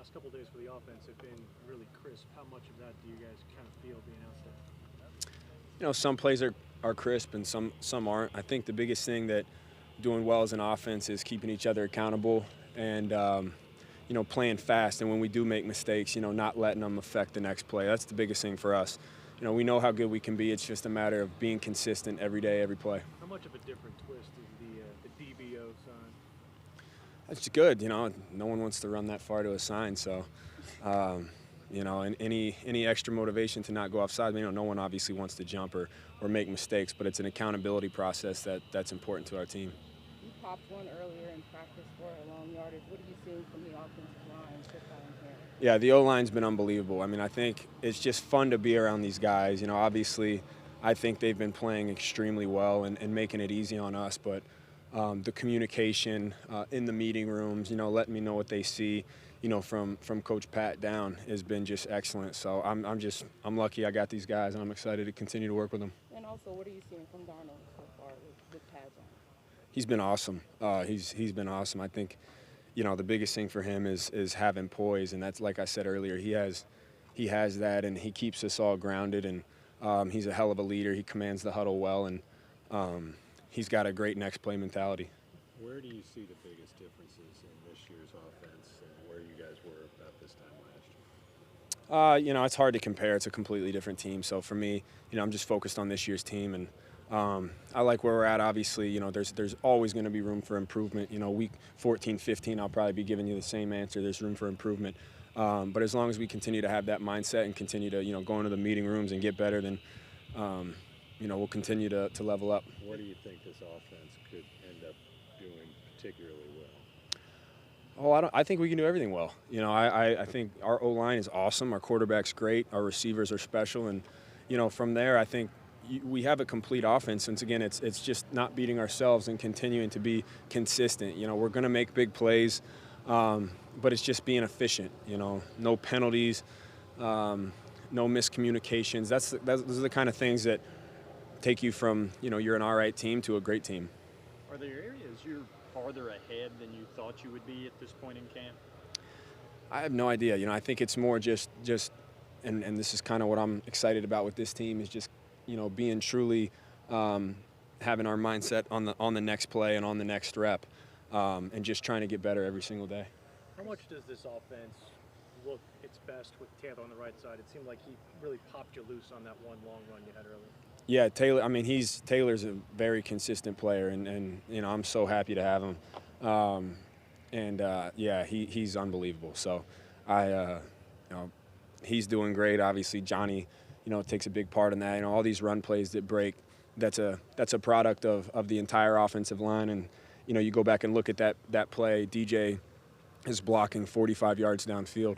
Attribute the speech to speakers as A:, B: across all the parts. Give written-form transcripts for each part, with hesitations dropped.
A: last couple of days for the offense have been really crisp. How much of that do you guys kind of feel being out there?
B: Some plays are crisp and some aren't. I think the biggest thing that doing well as an offense is keeping each other accountable and playing fast. And when we do make mistakes, not letting them affect the next play. That's the biggest thing for us. We know how good we can be. It's just a matter of being consistent every day, every play.
A: How much of a different twist is the DBO sign?
B: That's good. No one wants to run that far to a sign. So, and any extra motivation to not go offside. No one obviously wants to jump or make mistakes, but it's an accountability process that's important to our team.
C: You popped one earlier in practice for a long yardage. What are you seeing from the offensive line so far in here?
B: Yeah, the O-line's been unbelievable. I think it's just fun to be around these guys. Obviously, I think they've been playing extremely well and making it easy on us, but the communication in the meeting rooms, letting me know what they see, from Coach Pat down has been just excellent. So I'm lucky I got these guys, and I'm excited to continue to work with them.
C: And also, what are you seeing from Darnold so far with pads on?
B: He's been awesome. He's been awesome. I think, the biggest thing for him is having poise, and that's, like I said earlier, he has that, and he keeps us all grounded, and he's a hell of a leader. He commands the huddle well, and he's got a great next play mentality.
D: Where do you see the biggest differences in this year's offense and where you guys were about this time last year?
B: It's hard to compare. It's a completely different team. So for me, I'm just focused on this year's team, and I like where we're at. Obviously, there's always going to be room for improvement. Week 14, 15, I'll probably be giving you the same answer. There's room for improvement. But as long as we continue to have that mindset and continue to, go into the meeting rooms and get better, then, we'll continue to level up.
D: What do you think this offense could end up doing particularly well?
B: I think we can do everything well. I think our O-line is awesome. Our quarterback's great. Our receivers are special. And, from there, I think we have a complete offense. Once again, it's just not beating ourselves and continuing to be consistent. We're going to make big plays, but it's just being efficient. No penalties, no miscommunications. Those are the kind of things that take you from, you're an all right team to a great team.
A: Are there areas you're farther ahead than you thought you would be at this point in camp?
B: I have no idea. I think it's more just and this is kind of what I'm excited about with this team is just, being truly having our mindset on the next play and on the next rep, and just trying to get better every single day.
A: How much does this offense look its best with Taylor on the right side? It seemed like he really popped you loose on that one long run you had earlier.
B: Yeah, Taylor. Taylor's a very consistent player, and I'm so happy to have him. He's unbelievable. So, he's doing great. Obviously, Johnny, takes a big part in that. All these run plays that break, that's a product of the entire offensive line. And you go back and look at that play. DJ is blocking 45 yards downfield,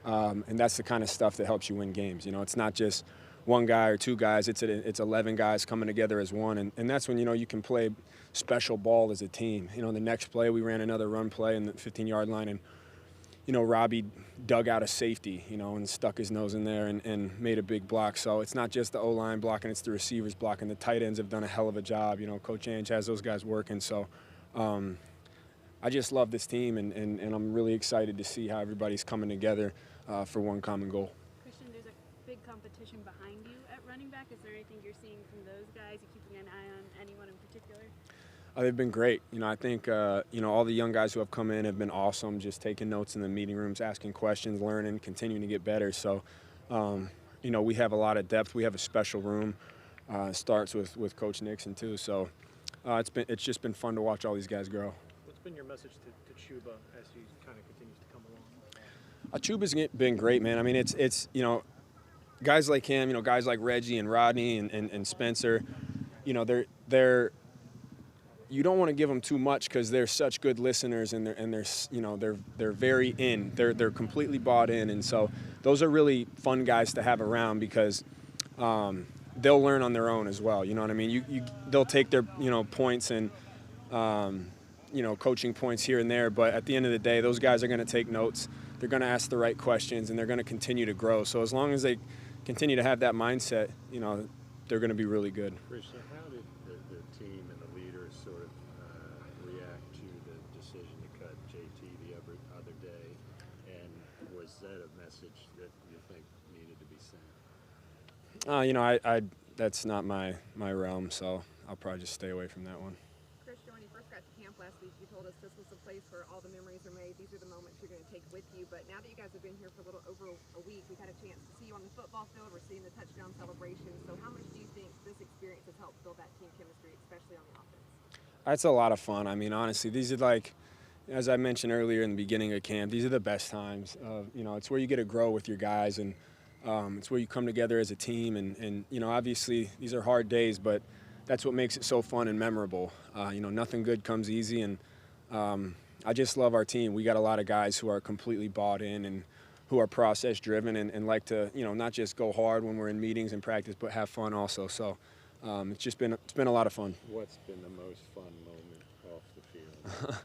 B: and that's the kind of stuff that helps you win games. It's not just one guy or two guys. It's 11 guys coming together as one, and that's when you can play special ball as a team. The next play we ran another run play in the 15-yard line, and Robbie dug out a safety, and stuck his nose in there and made a big block. So it's not just the O-line blocking, it's the receivers blocking. The tight ends have done a hell of a job. Coach Ange has those guys working. So I just love this team, and I'm really excited to see how everybody's coming together for one common goal.
E: Christian, there's a big competition behind you at running back. Is there anything you're seeing from those guys? You keeping an eye on anyone in particular?
B: They've been great. I think, all the young guys who have come in have been awesome, just taking notes in the meeting rooms, asking questions, learning, continuing to get better. So, we have a lot of depth. We have a special room. It starts with Coach Nixon, too. So, it's just been fun to watch all these guys grow.
A: What's been your message to Chuba as he kind of continues to come along?
B: Chuba's been great, man. It's guys like him, guys like Reggie and Rodney and Spencer, they're you don't want to give them too much because they're such good listeners and they're very in. They're completely bought in, and so those are really fun guys to have around because they'll learn on their own as well. You know what I mean? They'll take their points and coaching points here and there, but at the end of the day, those guys are going to take notes. They're going to ask the right questions, and they're going to continue to grow. So as long as they continue to have that mindset, they're going to be really good.
D: Christian, how did the team and the leaders sort of react to the decision to cut JT the other day? And a message that you think needed to be sent?
B: I that's not my realm, so I'll probably just stay away from that one.
F: Christian, when you first got to camp last week, you told us this was the place where all the memories are made. These are the moments you're going to take with you. But now that you guys have been here for a little over a week, we've had a chance to see you on the football field. We're seeing the touchdown celebration. So how much do you think this experience has helped build that team chemistry, especially on the offense?
B: That's a lot of fun. I mean, honestly, these are like, as I mentioned earlier in the beginning of camp, these are the best times. It's where you get to grow with your guys, and it's where you come together as a team. And obviously, these are hard days, but that's what makes it so fun and memorable. Nothing good comes easy, and I just love our team. We got a lot of guys who are completely bought in and who are process-driven and like to, not just go hard when we're in meetings and practice, but have fun also. So it's been a lot of fun.
D: What's been the most fun moment off the field?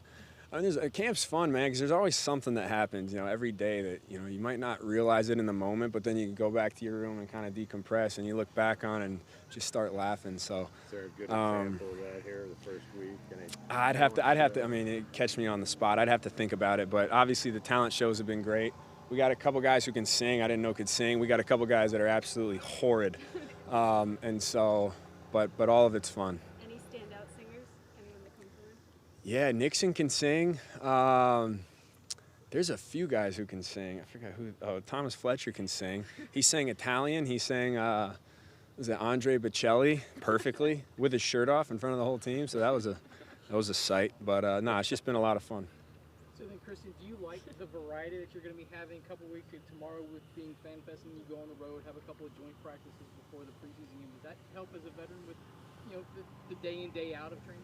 B: I mean, camp's fun, man, because there's always something that happens, every day that, you might not realize it in the moment, but then you can go back to your room and kind of decompress, and you look back on and just start laughing. So,
D: is there a good example of that here the first week?
B: I'd have to, I mean, it catch me on the spot. I'd have to think about it, but obviously the talent shows have been great. We got a couple guys who can sing. I didn't know could sing. We got a couple guys that are absolutely horrid. And so, but all of it's fun.
E: Any standout singers? Anyone that come through?
B: Yeah, Nixon can sing. There's a few guys who can sing. I forgot who. Oh, Thomas Fletcher can sing. He sang Italian. He sang, was it Andre Bocelli perfectly with his shirt off in front of the whole team. So that was a sight. But it's just been a lot of fun.
G: So then, Kristen, do you like the variety that you're going to be having a couple weeks tomorrow with being FanFest, and you go on the road, have a couple of joint practices before the preseason game? Does that help as a veteran with, the day in, day out of training?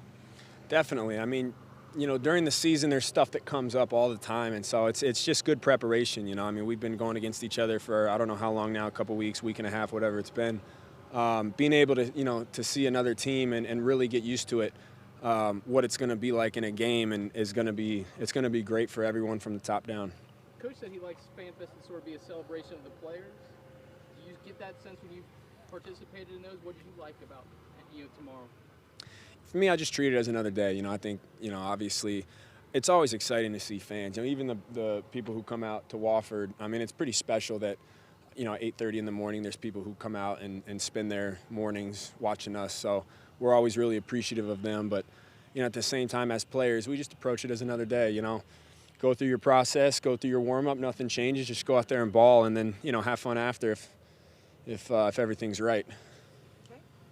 B: Definitely. I mean, during the season, there's stuff that comes up all the time, and so it's just good preparation. I mean, we've been going against each other for I don't know how long now, a couple weeks, week and a half, whatever it's been. Being able to to see another team and really get used to it, what it's going to be like in a game, and it's going to be great for everyone from the top down.
G: Coach said he likes FanFest to sort of be a celebration of the players. Do you get that sense when you participated in those? What did you like about tomorrow?
B: For me, I just treat it as another day. I think, obviously, it's always exciting to see fans. Even the people who come out to Wofford, I mean, it's pretty special that, at 8:30 in the morning, there's people who come out and spend their mornings watching us. So we're always really appreciative of them. But, at the same time, as players, we just approach it as another day, Go through your process, go through your warm-up, nothing changes. Just go out there and ball, and then, have fun after if everything's right.